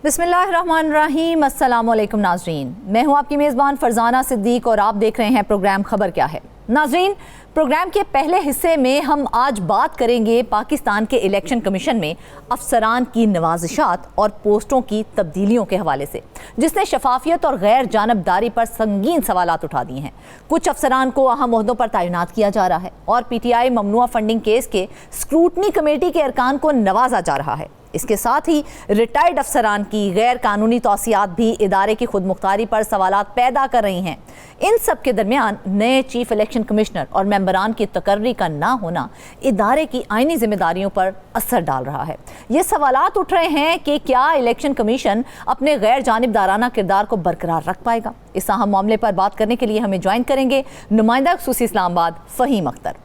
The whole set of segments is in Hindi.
बिस्मिल्लाहिर्रहमानिर्रहीम, अस्सलामुअलैकुम नाजरीन। मैं हूं आपकी मेज़बान फरजाना सिद्दीक और आप देख रहे हैं प्रोग्राम खबर क्या है। नाजरीन, प्रोग्राम के पहले हिस्से में हम आज बात करेंगे पाकिस्तान के इलेक्शन कमीशन में अफसरान की नवाजिशात और पोस्टों की तब्दीलियों के हवाले से, जिसने शफाफियत और गैर जानबदारी पर संगीन सवालात उठा दिए हैं। कुछ अफसरान को अहम ओहदों पर तैनात किया जा रहा है और PTI ममनुआ फंडिंग केस के स्क्रूटनी कमेटी के अरकान को नवाजा जा रहा है। इसके साथ ही रिटायर्ड अफसरान की गैर कानूनी तौसियात भी इदारे की खुद मुख्तारी पर सवालात पैदा कर रही हैं। इन सब के दरमियान नए चीफ इलेक्शन कमिश्नर और मेंबरान की तकर्री का ना होना इदारे की आईनी जिम्मेदारियों पर असर डाल रहा है। ये सवालात उठ रहे हैं कि क्या इलेक्शन कमीशन अपने गैर जानिबदाराना किरदार को बरकरार रख पाएगा। इस अहम मामले पर बात करने के लिए हमें ज्वाइन करेंगे नुमाइंदा खुसूसी इस्लामाबाद फ़हीम अख्तर।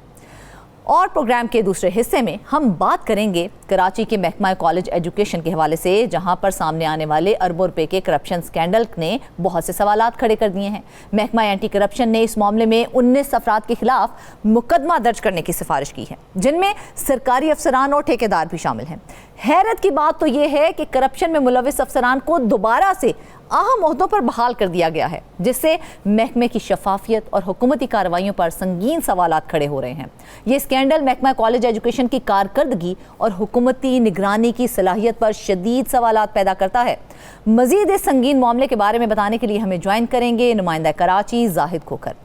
और प्रोग्राम के दूसरे हिस्से में हम बात करेंगे कराची के महकमा कॉलेज एजुकेशन के हवाले से, जहां पर सामने आने वाले अरबों रुपए के करप्शन स्कैंडल ने बहुत से सवालात खड़े कर दिए हैं। महकमा एंटी करप्शन ने इस मामले में 19 अफराद के खिलाफ मुकदमा दर्ज करने की सिफारिश की है, जिनमें सरकारी अफसरान और ठेकेदार भी शामिल हैं। हैरत की बात तो यह है कि करप्शन में मुलविस अफसरान को दोबारा से अहम ओहदों पर बहाल कर दिया गया है, जिससे महकमे की शफाफियत और हुकूमती कार्रवाइयों पर संगीन सवालात खड़े हो रहे हैं। ये स्कैंडल महकमा कॉलेज एजुकेशन की कारकर्दगी और हुकूमती निगरानी की सलाहियत पर शदीद सवालात पैदा करता है। मजीद इस संगीन मामले के बारे में बताने के लिए हमें ज्वाइन करेंगे नुमाइंदा कराची जाहिद खोखर।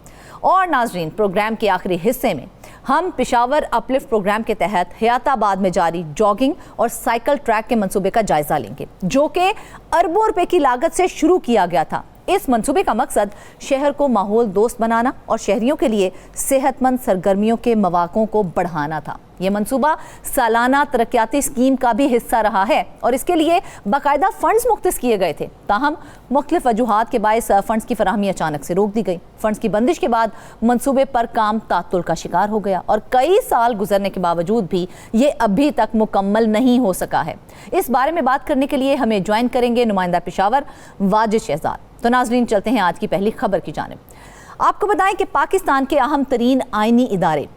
और नाजरीन, प्रोग्राम के आखिरी हिस्से में हम पेशावर अपलिफ्ट प्रोग्राम के तहत हयाताबाद में जारी जॉगिंग और साइकिल ट्रैक के मंसूबे का जायजा लेंगे, जो कि अरबों रुपए की लागत से शुरू किया गया था। इस मंसूबे का मकसद शहर को माहौल दोस्त बनाना और शहरियों के लिए सेहतमंद सरगर्मियों के मौक़ों को बढ़ाना था। यह मंसूबा सालाना तरक्याती स्कीम का भी हिस्सा रहा है और इसके लिए बाकायदा फंड्स मुख्तस किए गए थे। ताहम मुख्तलिफ वजूहात के बायस फंड्स की फराहमी अचानक से रोक दी गई। फंड्स की बंदिश के बाद मंसूबे पर काम तात्तुल का शिकार हो गया और कई साल गुजरने के बावजूद भी ये अभी तक मुकम्मल नहीं हो सका है। इस बारे में बात करने के लिए हमें ज्वाइन करेंगे नुमाइंदा पेशावर वाजिद शहजाद। तो नाजरीन, चलते हैं आज की पहली खबर की जानिब। आपको बताएं कि पाकिस्तान के अहम तरीन आईनी इदारे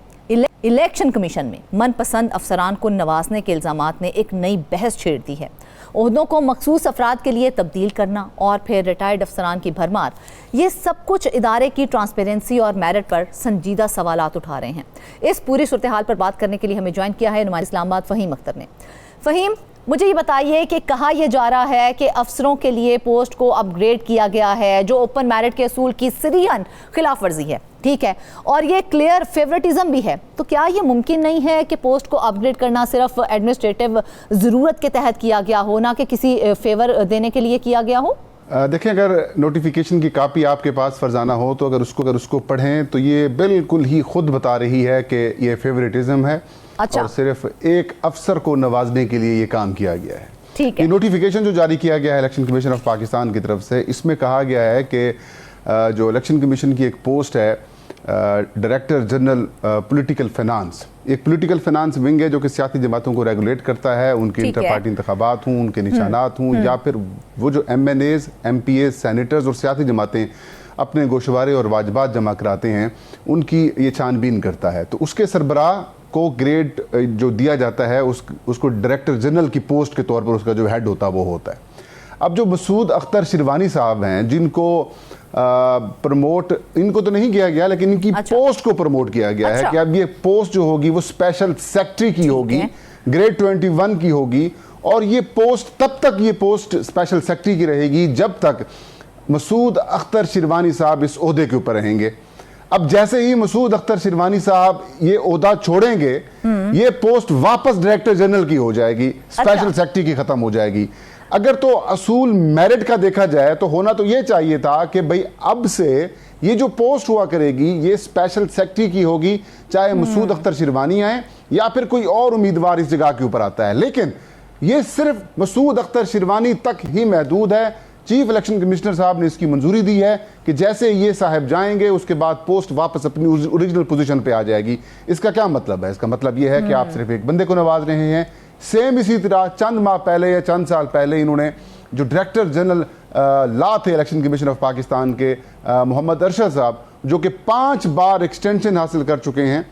इलेक्शन कमीशन में मनपसंद अफसरान को नवाजने के इल्ज़ामात ने एक नई बहस छेड़ दी है। ओहदों को मखसूस अफराद के लिए तब्दील करना और फिर रिटायर्ड अफसरान की भरमार, ये सब कुछ इदारे की ट्रांसपेरेंसी और मेरिट पर संजीदा सवालात उठा रहे हैं। इस पूरी सूरत हाल पर बात करने के लिए हमें ज्वाइन किया है नुमाइंदा इस्लामाबाद फ़हीम अख्तर ने। फ़हीम, मुझे ये बताइए कि कहा यह जा रहा है कि अफसरों के लिए पोस्ट को अपग्रेड किया गया है, जो ओपन मेरिट के असूल की सरीहन खिलाफ वर्जी है, ठीक है, और ये क्लियर फेवरेटिज्म भी है। तो क्या ये मुमकिन नहीं है कि पोस्ट को अपग्रेड करना सिर्फ एडमिनिस्ट्रेटिव ज़रूरत के तहत किया गया हो, ना कि किसी फेवर देने के लिए किया गया हो? देखिए, अगर नोटिफिकेशन की कापी आपके पास फरजाना हो तो अगर उसको पढ़ें तो ये बिल्कुल ही खुद बता रही है कि ये फेवरेटिज्म है। अच्छा। और सिर्फ एक अफसर को नवाजने के लिए ये काम किया गया है। ठीक है। ये नोटिफिकेशन जो जारी किया गया है इलेक्शन कमीशन ऑफ पाकिस्तान की तरफ से, इसमें कहा गया है कि जो इलेक्शन कमीशन की एक पोस्ट है डायरेक्टर जनरल पॉलिटिकल फाइनेंस, एक पॉलिटिकल फाइनेंस विंग है जो कि सियासी जमातों को रेगुलेट करता है, उनके इंटर पार्टी इंतखाबात हों, उनके निशानात हों, या फिर वो जो MNAs, MPAs, सेनेटर्स और सियासी जमातें अपने गोशवारे और वाजबात जमा कराते हैं, उनकी ये छानबीन करता है। तो उसके सरबराह को ग्रेड जो दिया जाता है उसको डायरेक्टर जनरल की पोस्ट के तौर पर उसका जो हेड होता है वो होता है। अब जो मसूद अख्तर शिरवानी साहब हैं, जिनको प्रमोट इनको तो नहीं किया गया, लेकिन इनकी पोस्ट को प्रमोट किया गया है कि अब ये पोस्ट जो होगी वो स्पेशल सेक्रेटरी की होगी, ग्रेड 21 की होगी, और ये पोस्ट तब तक ये पोस्ट स्पेशल सेक्रेटरी की रहेगी जब तक मसूद अख्तर शिरवानी साहब इस ओहदे के ऊपर रहेंगे। अब जैसे ही मसूद अख्तर शिरवानी साहब ये ओहदा छोड़ेंगे, ये पोस्ट वापस डायरेक्टर जनरल की हो जाएगी, स्पेशल सेक्रेटरी की खत्म हो जाएगी। अगर तो असूल मेरिट का देखा जाए तो होना तो ये चाहिए था कि भाई अब से ये जो पोस्ट हुआ करेगी ये स्पेशल सेक्रेटरी की होगी, चाहे मसूद अख्तर शिरवानी आए या फिर कोई और उम्मीदवार इस जगह के ऊपर आता है। लेकिन ये सिर्फ मसूद अख्तर शिरवानी तक ही महदूद है। चीफ इलेक्शन कमिश्नर साहब ने इसकी मंजूरी दी है कि जैसे ये साहब जाएंगे उसके बाद पोस्ट वापस अपनी ओरिजिनल पोजीशन पे आ जाएगी। इसका क्या मतलब है? इसका मतलब ये है कि आप सिर्फ एक बंदे को नवाज रहे हैं। सेम इसी तरह चंद माह पहले या चंद साल पहले इन्होंने जो डायरेक्टर जनरल लॉ थे इलेक्शन कमीशन ऑफ पाकिस्तान के मोहम्मद अरशद साहब, जो कि 5 बार एक्सटेंशन हासिल कर चुके हैं,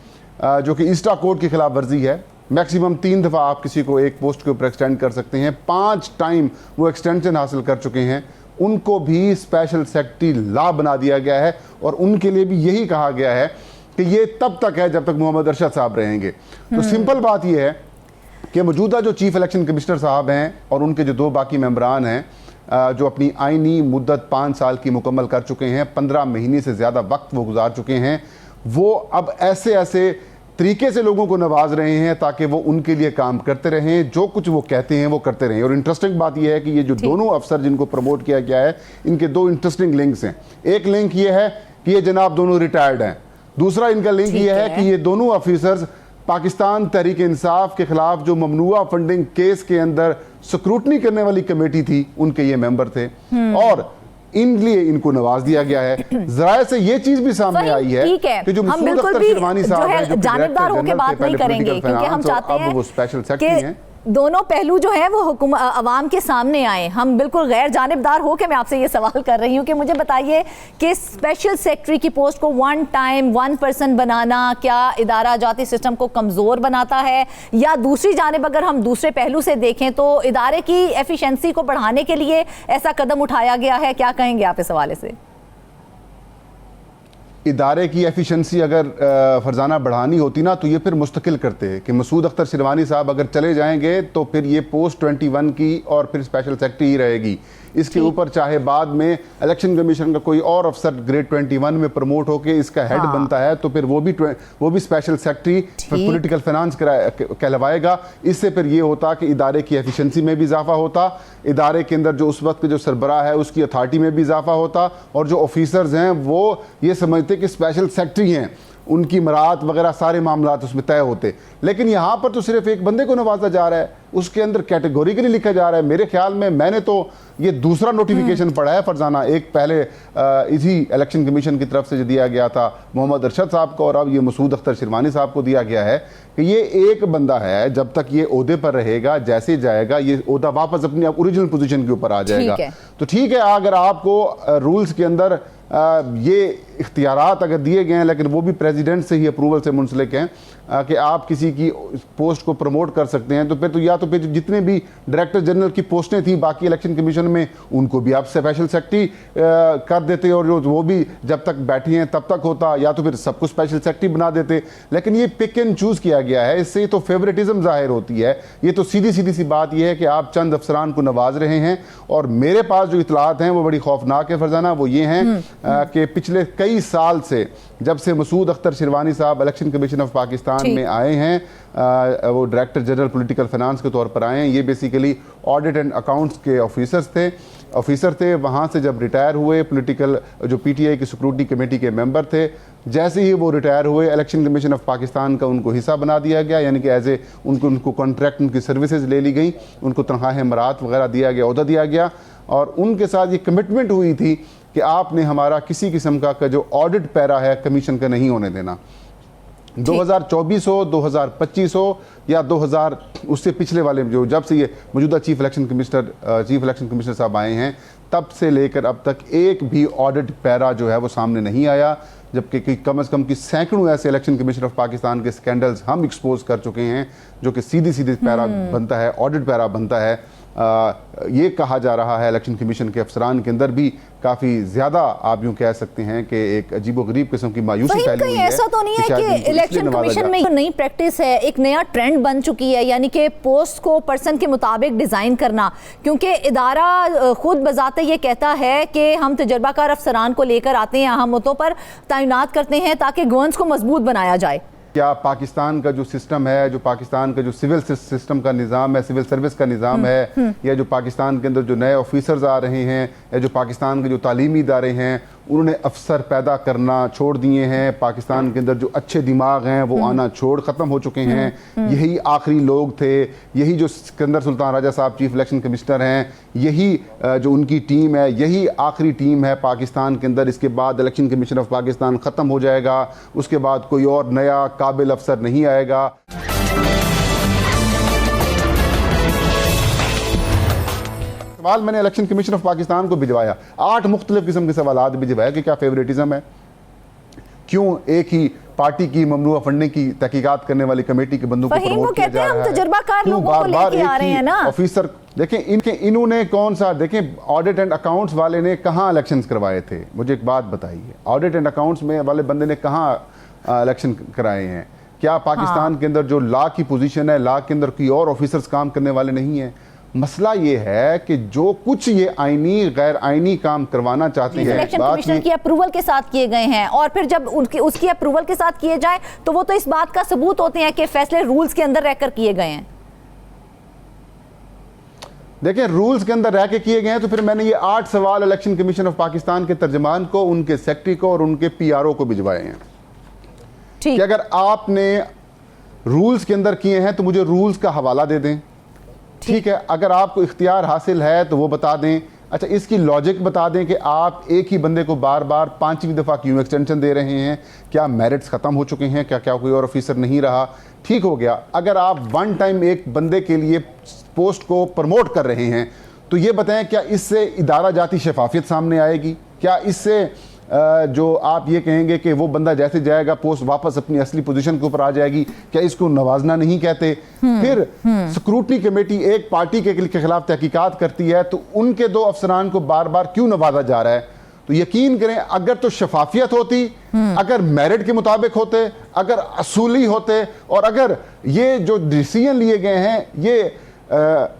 जो कि ईस्टा कोड की खिलाफ वर्जी है, मैक्सिमम 3 दफ़ा आप किसी को एक पोस्ट के ऊपर एक्सटेंड कर सकते हैं, 5 टाइम वो एक्सटेंशन हासिल कर चुके हैं, उनको भी स्पेशल सेक्रेटरी लॉ बना दिया गया है। और उनके लिए भी यही कहा गया है कि ये तब तक है जब तक मोहम्मद अरशद साहब रहेंगे। तो सिंपल बात ये है कि मौजूदा जो चीफ इलेक्शन कमिश्नर साहब हैं और उनके जो 2 बाकी मेंबरान हैं जो अपनी आइनी मुद्दत 5 साल की मुकम्मल कर चुके हैं, 15 महीने से ज़्यादा वक्त वो गुजार चुके हैं, वो अब ऐसे ऐसे तरीके से लोगों को नवाज रहे हैं ताकि वो उनके लिए काम करते रहें, जो कुछ वो कहते हैं वो करते रहें। और इंटरेस्टिंग बात यह है कि ये जो दोनों अफसर जिनको प्रमोट किया गया है, इनके 2 इंटरेस्टिंग लिंक्स हैं। एक लिंक ये है कि ये जनाब दोनों रिटायर्ड हैं, दूसरा इनका लिंक ये है कि ये दोनों ऑफिसर्स पाकिस्तान तहरीक इंसाफ के खिलाफ जो ममनुआ फंडिंग केस के अंदर स्क्रूटनी करने वाली कमेटी थी, उनके ये मेंबर थे और इन लिए इनको नवाज दिया गया है। जराये से ये चीज भी सामने आई है कि जो हम बिल्कुल भी जानिबदार होकर बात नहीं करेंगे क्योंकि हम चाहते हैं वो स्पेशल सेक्रेटरी हैं, दोनों पहलू जो है वो अवाम के सामने आए। हम बिल्कुल गैर जानिबदार होकर मैं आपसे ये सवाल कर रही हूँ कि मुझे बताइए कि स्पेशल सेक्रेटरी की पोस्ट को 1 टाइम 1 पर्सन बनाना क्या इदारा जाती सिस्टम को कमज़ोर बनाता है, या दूसरी जानिब अगर हम दूसरे पहलू से देखें तो इदारे की एफिशिएंसी को बढ़ाने के लिए ऐसा कदम उठाया गया है? क्या कहेंगे आप इस हवाले से? इदारे की एफिशिएंसी अगर फरजाना बढ़ानी होती ना तो ये फिर मुस्तकिल करते कि मसूद अख्तर शिरवानी साहब अगर चले जाएंगे तो फिर ये पोस्ट 21 की और फिर स्पेशल सेक्रेटरी ही रहेगी। इसके ऊपर चाहे बाद में इलेक्शन कमीशन का कोई और अफसर ग्रेड 21 में प्रमोट होके इसका हेड बनता है तो फिर वो भी स्पेशल सेक्रेटरी पॉलिटिकल फाइनेंस कहलवाएगा। इससे फिर ये होता कि इदारे की एफिशिएंसी में भी इजाफा होता, इदारे के अंदर जो उस वक्त जो सरबराह है उसकी अथॉरिटी में भी इजाफा होता, और जो ऑफिसर्स हैं वो ये समझते कि स्पेशल सेक्रेटरी हैं, उनकी मरात वगैरह सारे मामलात उसमें तय होते। लेकिन यहाँ पर तो सिर्फ एक बंदे को नवाजा जा रहा है, उसके अंदर कैटेगोरिकली लिखा जा रहा है। मेरे ख्याल में मैंने तो ये दूसरा नोटिफिकेशन पढ़ा है फरजाना, एक पहले इसी इलेक्शन कमीशन की तरफ से जो दिया गया था मोहम्मद अरशद साहब को, और अब ये मसूद अख्तर शिरवानी साहब को दिया गया है कि ये एक बंदा है, जब तक ये ओहदे पर रहेगा, जैसे जाएगा ये ओहदा वापस अपनी ओरिजिनल पोजीशन के ऊपर आ जाएगा। तो ठीक है, अगर आपको रूल्स के अंदर ये इख्तियारात अगर दिए गए हैं, लेकिन वो भी प्रेसिडेंट से ही अप्रूवल से मुंसलिक हैं कि आप किसी की पोस्ट को प्रमोट कर सकते हैं, तो फिर तो या तो फिर जितने भी डायरेक्टर जनरल की पोस्टें थी बाकी इलेक्शन कमीशन में उनको भी आप स्पेशल सेक्रेटरी कर देते और जो वो भी जब तक बैठी हैं तब तक होता, या तो फिर सबको स्पेशल सेक्रेटरी बना देते। लेकिन ये पिक एंड चूज किया गया है, इससे तो फेवरेटिज्म जाहिर होती है। ये तो सीधी सीधी सी बात यह है कि आप चंद अफसरान को नवाज रहे हैं, और मेरे पास जो इतलात हैं वो बड़ी खौफनाक है फरजाना। वो ये हैं कि पिछले कई साल से जब से मसूद अख्तर शिरवानी साहब इलेक्शन कमीशन ऑफ पाकिस्तान में आए हैं, वो डायरेक्टर जनरल पॉलिटिकल फाइनेंस के तौर पर आए हैं। ये बेसिकली ऑडिट एंड अकाउंट्स के ऑफिसर थे। वहाँ से जब रिटायर हुए, पॉलिटिकल जो पीटीआई की सिक्योरिटी कमेटी के मेंबर थे, जैसे ही वो रिटायर हुए इलेक्शन कमीशन ऑफ पाकिस्तान का उनको हिस्सा बना दिया गया, यानी कि एज ए उनको कॉन्ट्रैक्ट, उनकी सर्विसेज ले ली गई, उनको तनख्वाह मरात वगैरह दिया गया, ओहदा दिया गया, और उनके साथ ये कमिटमेंट हुई थी कि आपने हमारा किसी किस्म का जो ऑडिट पैरा है कमीशन का नहीं होने देना। 2024 हो, 2025 हो या 2000 उससे पिछले वाले जो जब से ये मौजूदा चीफ इलेक्शन कमिश्नर साहब आए हैं, तब से लेकर अब तक एक भी ऑडिट पैरा जो है वो सामने नहीं आया, जबकि कम से कम की सैकड़ों ऐसे इलेक्शन कमीशन ऑफ पाकिस्तान के स्कैंडल्स हम एक्सपोज कर चुके हैं जो कि सीधी पैरा बनता है, ऑडिट पैरा बनता है। ये कहा जा रहा है इलेक्शन कमीशन के अफसरान के अंदर भी काफ़ी ज़्यादा, आप यूँ कह सकते हैं कि एक अजीबोगरीब किस्म की मायूसी फैली हुई है। ऐसा तो नहीं है कि इलेक्शन कमीशन में नई प्रैक्टिस है, एक नया ट्रेंड बन चुकी है, यानी कि पोस्ट को पर्सन के मुताबिक डिज़ाइन करना, क्योंकि इदारा खुद बजाते ये कहता है कि हम तजर्बाकार अफसरान को लेकर आते हैं, अहम मुद्दों पर तैनात करते हैं ताकि गवर्नेंस को मजबूत बनाया जाए। क्या पाकिस्तान का जो सिस्टम है, जो पाकिस्तान का जो सिविल सिस्टम का निज़ाम है, सिविल सर्विस का निज़ाम है, या जो पाकिस्तान के अंदर जो नए ऑफिसर्स आ रहे हैं, या जो पाकिस्तान के जो तालीमी इदारे हैं, उन्होंने अफसर पैदा करना छोड़ दिए हैं। पाकिस्तान के अंदर जो अच्छे दिमाग हैं वो आना ख़त्म हो चुके हैं। यही आखिरी लोग थे, यही जो सिकंदर सुल्तान राजा साहब चीफ इलेक्शन कमिश्नर हैं, यही जो उनकी टीम है, यही आखिरी टीम है पाकिस्तान के अंदर। इसके बाद इलेक्शन कमीशन ऑफ पाकिस्तान ख़त्म हो जाएगा, उसके बाद कोई और नया काबिल अफसर नहीं आएगा। सवाल मैंने इलेक्शन कमीशन ऑफ पाकिस्तान को भिजवाया, 8 मुख्तलिफ किस्म के सवाल भिजवाया कि क्या फेवरेटिज्म है, क्यों एक ही पार्टी की ममनुआ फंडिंग की तहकीकात करने वाली कमेटी के बंदों को प्रमोट किया जा रहा है। हम तजुर्बाकार लोगों को लेके आ रहे हैं ना ऑफिसर। देखें इन्होंने कौन सा, देखें ऑडिट एंड अकाउंट्स वाले ने कहाँ इलेक्शंस करवाए थे, मुझे एक बात बताइए, ऑडिट एंड अकाउंट्स में वाले बंदे ने कहाँ इलेक्शन कराए हैं? क्या पाकिस्तान के अंदर जो लॉ की पोजीशन है, लॉ के अंदर कोई और ऑफिसर्स काम करने वाले नहीं है? मसला ये है कि जो कुछ ये आईनी गैर आईनी काम करवाना चाहती है, इलेक्शन कमीशन की अप्रूवल के साथ किए गए हैं, और फिर जब उसकी अप्रूवल के साथ किए जाए तो वो तो इस बात का सबूत होते हैं कि फैसले रूल्स के अंदर रहकर किए गए हैं। देखिए रूल्स के अंदर रह के किए गए हैं, तो फिर मैंने ये 8 सवाल इलेक्शन कमीशन ऑफ पाकिस्तान के तर्जमान को, उनके सेक्रेटरी को और उनके पीआरओ को भिजवाए हैं कि अगर आपने रूल्स के अंदर किए हैं तो मुझे रूल्स का हवाला दे दें, ठीक है? अगर आपको इख्तियार हासिल है तो वो बता दें। अच्छा, इसकी लॉजिक बता दें कि आप एक ही बंदे को बार बार 5वीं दफ़ा क्यों एक्सटेंशन दे रहे हैं? क्या मेरिट्स ख़त्म हो चुके हैं? क्या कोई और ऑफिसर नहीं रहा? ठीक हो गया। अगर आप वन टाइम एक बंदे के लिए पोस्ट को प्रमोट कर रहे हैं तो ये बताएं, क्या इससे इदारा जाती शफाफियत सामने आएगी? क्या इससे जो आप ये कहेंगे कि वो बंदा जैसे जाएगा पोस्ट वापस अपनी असली पोजीशन के ऊपर आ जाएगी, क्या इसको नवाजना नहीं कहते? फिर स्क्रूटनी कमेटी एक पार्टी के खिलाफ तहकीकात करती है तो उनके 2 अफसरान को बार बार क्यों नवाजा जा रहा है? तो यकीन करें, अगर तो शफाफियत होती, अगर मेरिट के मुताबिक होते, अगर असूली होते, और अगर ये जो डिसीजन लिए गए हैं ये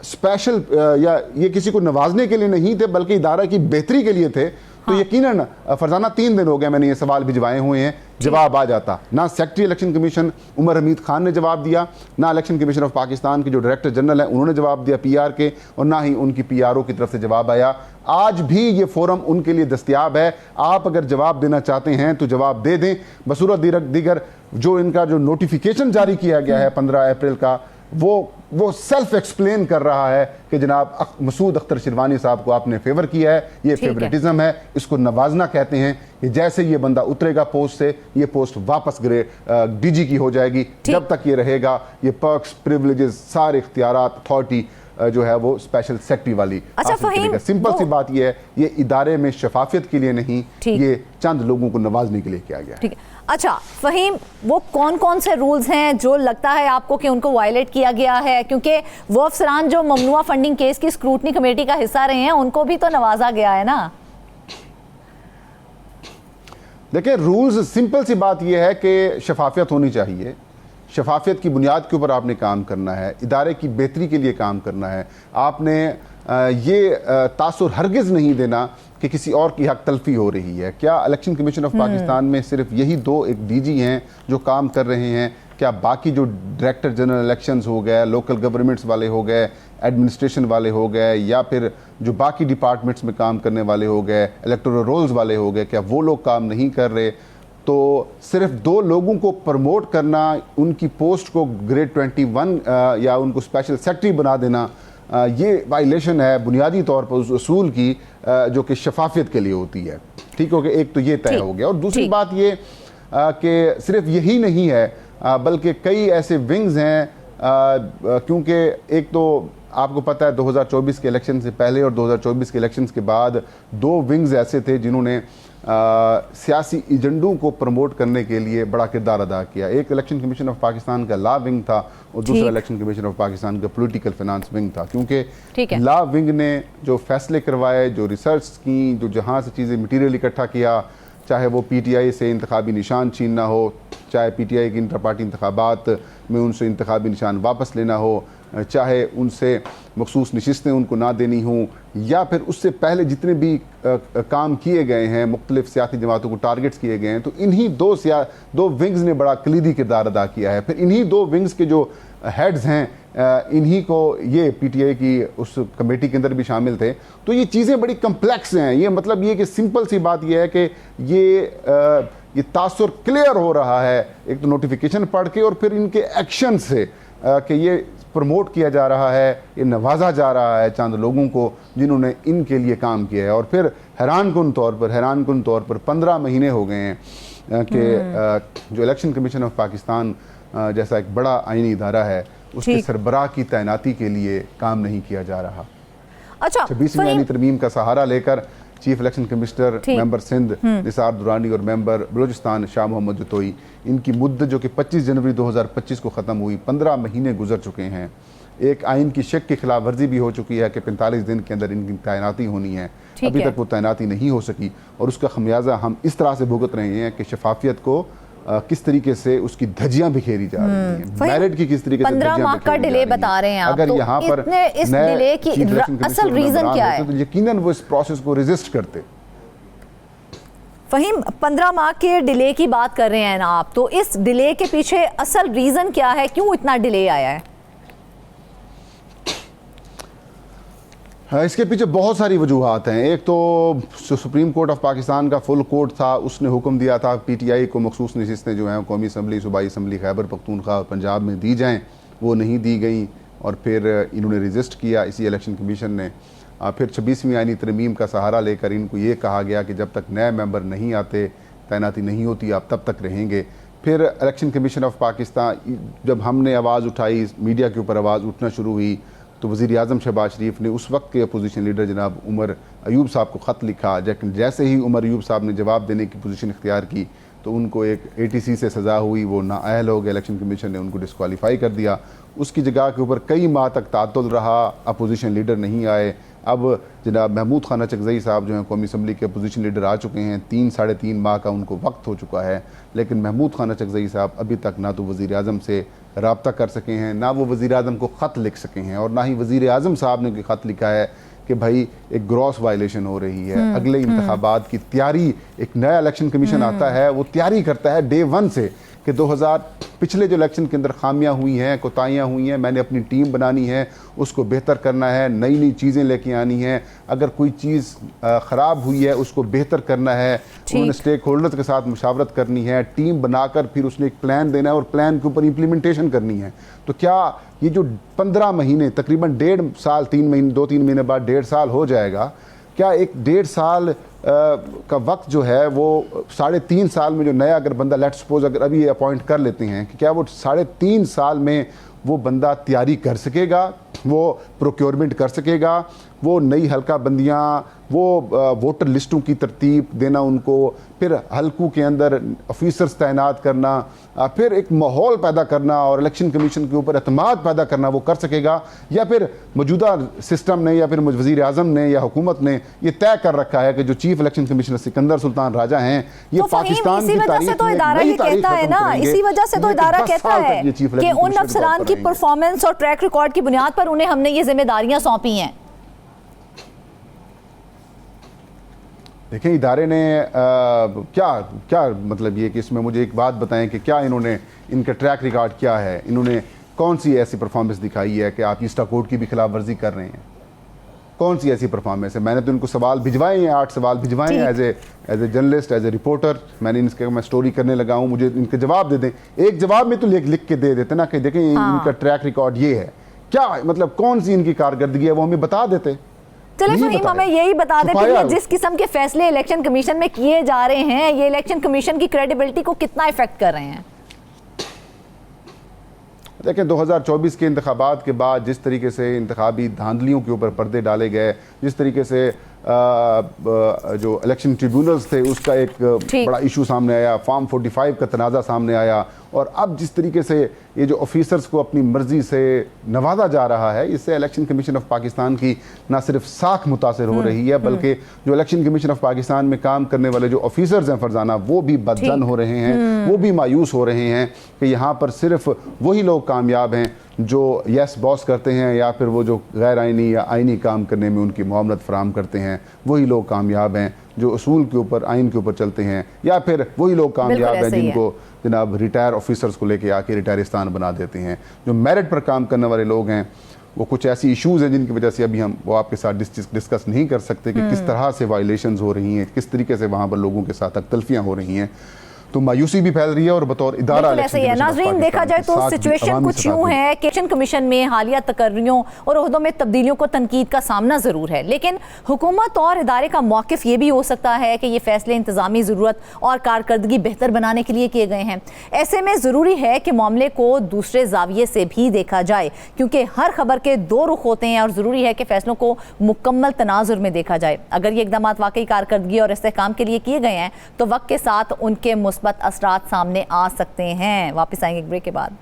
स्पेशल या ये किसी को नवाजने के लिए नहीं थे बल्कि इदारा की बेहतरी के लिए थे, तो यकीनन फरजाना 3 दिन हो गए मैंने ये सवाल भिजवाए हुए हैं, जवाब आ जाता। ना secretary election commission Umar Hamid Khan ने जवाब दिया, ना इलेक्शन कमीशन ऑफ पाकिस्तान के जो डायरेक्टर जनरल हैं उन्होंने जवाब दिया पीआर के, और ना ही उनकी पीआरओ की तरफ से जवाब आया। आज भी ये फोरम उनके लिए दस्तयाब है, आप अगर जवाब देना चाहते हैं तो जवाब दे दें। बसूरत दीगर जो इनका जो नोटिफिकेशन जारी किया गया है 15 अप्रैल का, वो सेल्फ एक्सप्लेन कर रहा है कि जनाब मसूद अख्तर शिरवानी साहब को आपने फेवर किया है, ये फेवरेटिज्म है, इसको नवाजना कहते हैं कि जैसे ये बंदा उतरेगा पोस्ट से, ये पोस्ट वापस डीजी की हो जाएगी। जब तक ये रहेगा, ये पर्क्स, प्रिविलेजेस, सारे इख्तियारात, अथॉरिटी जो है वो स्पेशल सेक्रेटरी वाली। अच्छा फहीम, सिंपल सी बात ये है, ये इदारे में शफाफियत के लिए नहीं, ये चंद लोगों को नवाजने के लिए किया गया है। अच्छा फहीम, वो कौन कौन से रूल्स हैं जो लगता है आपको कि उनको वायलेट किया गया है? क्योंकि वो अफसरान जो ममनुआ फंडिंग केस की स्क्रूटनी कमेटी का हिस्सा रहे हैं उनको भी तो नवाजा गया है ना। देखिए रूल्स, सिंपल सी बात यह है कि शफाफियत होनी चाहिए, शफाफियत की बुनियाद के ऊपर आपने काम करना है, इदारे की बेहतरी के लिए काम करना है। आपने ये तासुर हरगिज़ नहीं देना कि किसी और की हक तलफी हो रही है। क्या इलेक्शन कमीशन ऑफ पाकिस्तान में सिर्फ यही 2 एक डीजी हैं जो काम कर रहे हैं? क्या बाकी जो डायरेक्टर जनरल इलेक्शंस हो गए, लोकल गवर्नमेंट्स वाले हो गए, एडमिनिस्ट्रेशन वाले हो गए, या फिर जो बाकी डिपार्टमेंट्स में काम करने वाले हो गए, इलेक्टोरल रोल्स वाले हो गए, क्या वो लोग काम नहीं कर रहे? तो सिर्फ 2 लोगों को प्रमोट करना, उनकी पोस्ट को ग्रेड 21 या उनको स्पेशल सेक्रेटरी बना देना, ये वायलेशन है बुनियादी तौर पर उस असूल की जो कि शफाफियत के लिए होती है। ठीक हो गया, एक तो ये तय हो गया। और दूसरी बात ये कि सिर्फ यही नहीं है बल्कि कई ऐसे विंग्स हैं, क्योंकि एक तो आपको पता है 2024 के इलेक्शन से पहले और 2024 के इलेक्शन के बाद 2 विंग्स ऐसे थे जिन्होंने सियासी एजेंडों को प्रमोट करने के लिए बड़ा किरदार अदा किया। एक इलेक्शन कमीशन ऑफ पाकिस्तान का लॉ विंग था और दूसरा इलेक्शन कमीशन ऑफ पाकिस्तान का पॉलिटिकल फाइनेंस विंग था, क्योंकि लॉ विंग ने जो फैसले करवाए, जो रिसर्च की, जो जहाँ से चीज़ें मटीरियल इकट्ठा किया, चाहे वो पीटीआई से इंतखाबी निशान छीनना हो, चाहे पीटीआई की इंटर पार्टी इंतखाबात में उनसे इंतखाबी निशान वापस लेना हो, चाहे उनसे मखसूस नशिस्तें उनको ना देनी हों, या फिर उससे पहले जितने भी काम किए गए हैं, मुख्तलिफ सियासी जमातों को टारगेट्स किए गए हैं, तो इन्हीं 2 विंग्स ने बड़ा कलीदी किरदार अदा किया है। फिर इन्हीं 2 विंग्स के जो हेड्स हैं, इन्हीं को ये पीटीआई की उस कमेटी के अंदर भी शामिल थे। तो ये चीज़ें बड़ी कम्प्लेक्स हैं। ये मतलब ये कि सिंपल सी बात ये है कि ये तासुर क्लियर हो रहा है एक तो नोटिफिकेशन पढ़ के और फिर इनके एक्शन से कि ये प्रमोट किया जा रहा है, ये नवाजा जा रहा है चंद लोगों को जिन्होंने इनके लिए काम किया है। और फिर हैरानकुन तौर पर 15 महीने हो गए हैं कि जो इलेक्शन कमीशन ऑफ पाकिस्तान जैसा एक बड़ा आईनी इदारा है उसके सरबराह की तैनाती के लिए काम नहीं किया जा रहा। अच्छा, 26वीं आईनी तरमीम का सहारा लेकर chief election commissioner member Sindh Nisar Durrani और मेंबर बलूचिस्तान शाह मोहम्मद जतोई, इनकी मुद्दत जो कि 25 जनवरी 2025 को ख़त्म हुई, 15 महीने गुजर चुके हैं। एक आइन की शक की खिलाफ वर्जी भी हो चुकी है कि 45 दिन के अंदर इनकी तैनाती होनी है, अभी तक वो तैनाती नहीं हो सकी और उसका खमियाजा हम इस तरह से भुगत रहे हैं कि शफाफियत को किस तरीके से उसकी धज्जियां बिखेरी जा रही हैं, मेरिट की किस तरीके से 15 माह का डिले बता रहे हैं आप, अगर यहाँ पर इस डिले की असल रीजन क्या है? तो यकीनन वो इस प्रोसेस को रेजिस्ट करते। फहीम, 15 माह के डिले की बात कर रहे हैं ना आप, तो इस डिले के पीछे असल रीजन क्या है, क्यों इतना डिले आया है? इसके पीछे बहुत सारी वजूहात हैं। एक तो सुप्रीम कोर्ट ऑफ पाकिस्तान का फुल कोर्ट था, उसने हुक्म दिया था पीटीआई को मखसूस नशिस्तें जो हैं कौमी असम्बली, सूबाई असम्बली, खैबर पख्तूनख्वा और पंजाब में दी जाएं, वो नहीं दी गई और फिर इन्होंने रजिस्ट किया इसी इलेक्शन कमीशन ने। फिर 26वीं आईनी तरमीम का सहारा लेकर इनको ये कहा गया कि जब तक नए मेंबर नहीं आते तैनाती नहीं होती, आप तब तक रहेंगे। फिर इलेक्शन कमीशन ऑफ पाकिस्तान, जब हमने आवाज़ उठाई, मीडिया के ऊपर आवाज़ उठना शुरू हुई, तो वज़ीर आज़म शहबाज शरीफ ने उस वक्त के अपोजिशन लीडर जनाब उमर अयूब साहब को ख़त लिखा। लेकिन जैसे ही उमर अयूब साहब ने जवाब देने की पोजीशन इख्तियार की तो उनको एक ATC से सज़ा हुई, वो नाअहल हो गए, इलेक्शन कमीशन ने उनको डिस्क्वालीफाई कर दिया। उसकी जगह के ऊपर कई माह तक तातुल रहा, अपोजिशन लीडर नहीं आए। अब जनाब महमूद खान चकजई साहब जो हैं कौमी असम्बली के अपोजिशन लीडर आ चुके हैं, 3 साढ़े 3 माह का उनको वक्त हो चुका है, लेकिन महमूद खान चकजई साहब अभी तक ना तो वज़ीर आज़म से रब्ता कर सके हैं, ना वो वज़ीर आज़म को ख़त लिख सके हैं और ना ही वज़ीर आज़म साहब ने कोई ख़त लिखा है कि भाई एक ग्रॉस वायलेशन हो रही है। अगले इंतखाबात की तैयारी, एक नया इलेक्शन कमीशन आता है, वो तैयारी करता है डे 1 से कि 2000 पिछले जो इलेक्शन के अंदर खामियां हुई हैं, कोताहियां हुई हैं, मैंने अपनी टीम बनानी है, उसको बेहतर करना है, नई नई चीज़ें लेके आनी हैं, अगर कोई चीज़ ख़राब हुई है उसको बेहतर करना है, उन्होंने स्टेक होल्डर्स के साथ मुशावरत करनी है, टीम बनाकर फिर उसने एक प्लान देना है और प्लान के ऊपर इम्प्लीमेंटेशन करनी है। तो क्या ये जो 15 महीने, तकरीबन 1.5 साल, 3 महीने, 2-3 महीने बाद 1.5 साल हो जाएगा, क्या एक 1.5 साल का वक्त जो है वो 3.5 साल में जो नया अगर बंदा, लेट्स सपोज अगर अभी अपॉइंट कर लेते हैं, कि क्या वो 3.5 साल में वो बंदा तैयारी कर सकेगा, वो प्रोक्योरमेंट कर सकेगा, वो नई हल्का बंदियाँ, वो वोटर लिस्टों की तरतीब देना उनको, फिर हल्कों के अंदर ऑफिसर्स तैनात करना, फिर एक माहौल पैदा करना और इलेक्शन कमीशन के ऊपर एतमाद पैदा करना, वो कर सकेगा? या फिर मौजूदा सिस्टम ने या फिर वज़ीर आज़म ने या हुकूमत ने ये तय कर रखा है कि जो chief election commissioner Sikandar Sultan Raja हैं, ये तो पाकिस्तान की तारीख में तो इदारा ये कहता है ना, इसी वजह से तो इदारा कहता है कि उन अफसरान की परफॉर्मेंस और ट्रैक रिकॉर्ड की बुनियाद पर उन्हें हमने ये जिम्मेदारियां सौंपी हैं। देखें, इदारे ने क्या मतलब ये कि इसमें मुझे एक बात बताएं कि क्या इन्होंने, इनका ट्रैक रिकॉर्ड क्या है, इन्होंने कौन सी ऐसी परफॉर्मेंस दिखाई है कि आप ईस्टा कोड की भी खिलाफ वर्जी कर रहे हैं? कौन सी ऐसी परफॉर्मेंस है? मैंने तो इनको सवाल भिजवाए हैं, 8 सवाल भिजवाए हैं as a journalist, as a reporter. मैंने इनके, मैं स्टोरी करने लगा हूँ, मुझे इनके जवाब दे दें। एक जवाब में तो लिख के दे देते ना कि देखें इनका ट्रैक रिकॉर्ड ये है, क्या मतलब कौन सी इनकी कारकर्दगी है, वो हमें बता देते। चलिए फहीम, हमें यही बता दें कि जिस किस्म के फैसले इलेक्शन कमीशन में किए जा रहे हैं, ये इलेक्शन कमीशन की क्रेडिबिलिटी को कितना इफेक्ट कर रहे हैं? देखें, 2024 के इंतखाबात के बाद जिस तरीके से इंतखाबी धांधलियों के ऊपर पर्दे डाले गए, जिस तरीके से जो इलेक्शन ट्रिब्यूनल्स थे उसका एक बड़ा इशू सामने आया, फॉर्म 45 का तनाज़ा सामने आया, और अब जिस तरीके से ये जो ऑफिसर्स को अपनी मर्जी से नवाजा जा रहा है, इससे इलेक्शन कमीशन ऑफ पाकिस्तान की ना सिर्फ साख मुतासर हो रही है, बल्कि जो इलेक्शन कमीशन ऑफ पाकिस्तान में काम करने वाले जो ऑफिसर्स हैं फरजाना, वो भी बदजन हो रहे हैं, वो भी मायूस हो रहे हैं कि यहाँ पर सिर्फ वही लोग कामयाब हैं जो यस बॉस करते हैं, या फिर वो जो गैर आइनी या आइनी काम करने में उनकी मुआवनत फराम करते हैं, वही लोग कामयाब हैं जो उसूल के ऊपर, आइन के ऊपर चलते हैं, या फिर वही लोग कामयाब हैं जिनको जनाब रिटायर ऑफिसर्स को लेके आके रिटायरिस्तान बना देते हैं। जो मेरिट पर काम करने वाले लोग हैं, वो कुछ ऐसी इश्यूज़ हैं जिनकी वजह से अभी हम वो आपके साथ डिस्कस नहीं कर सकते कि किस तरह से वायलेशंस हो रही हैं, किस तरीके से वहाँ पर लोगों के साथ तकतल्फियाँ हो रही हैं। तो मायूसी भी फैल रही है और बतौर इदारा ऐसे ही है। नाज़रीन, देखा जाए तो सिचुएशन कुछ यूं है कि इलेक्शन कमीशन में हालिया तकर्रियों और ओहदों में तब्दीलियों को तनकीद का सामना जरूर है, लेकिन हुकूमत और इदारे का मौक़िफ़ ये भी हो सकता है कि ये फैसले इंतजामी ज़रूरत और कारकर्दगी बेहतर बनाने के लिए किए गए हैं। ऐसे में ज़रूरी है कि मामले को दूसरे जाविये से भी देखा जाए, क्योंकि हर खबर के दो रुख होते हैं और ज़रूरी है कि फैसलों को मुकम्मल तनाजुर में देखा जाए। अगर ये इक़दाम वाकई कारकर्दगी और इस्तेहकाम के लिए किए गए हैं तो वक्त के साथ उनके मुस्बत असरात सामने आ सकते हैं। वापस आएंगे एक ब्रेक के बाद।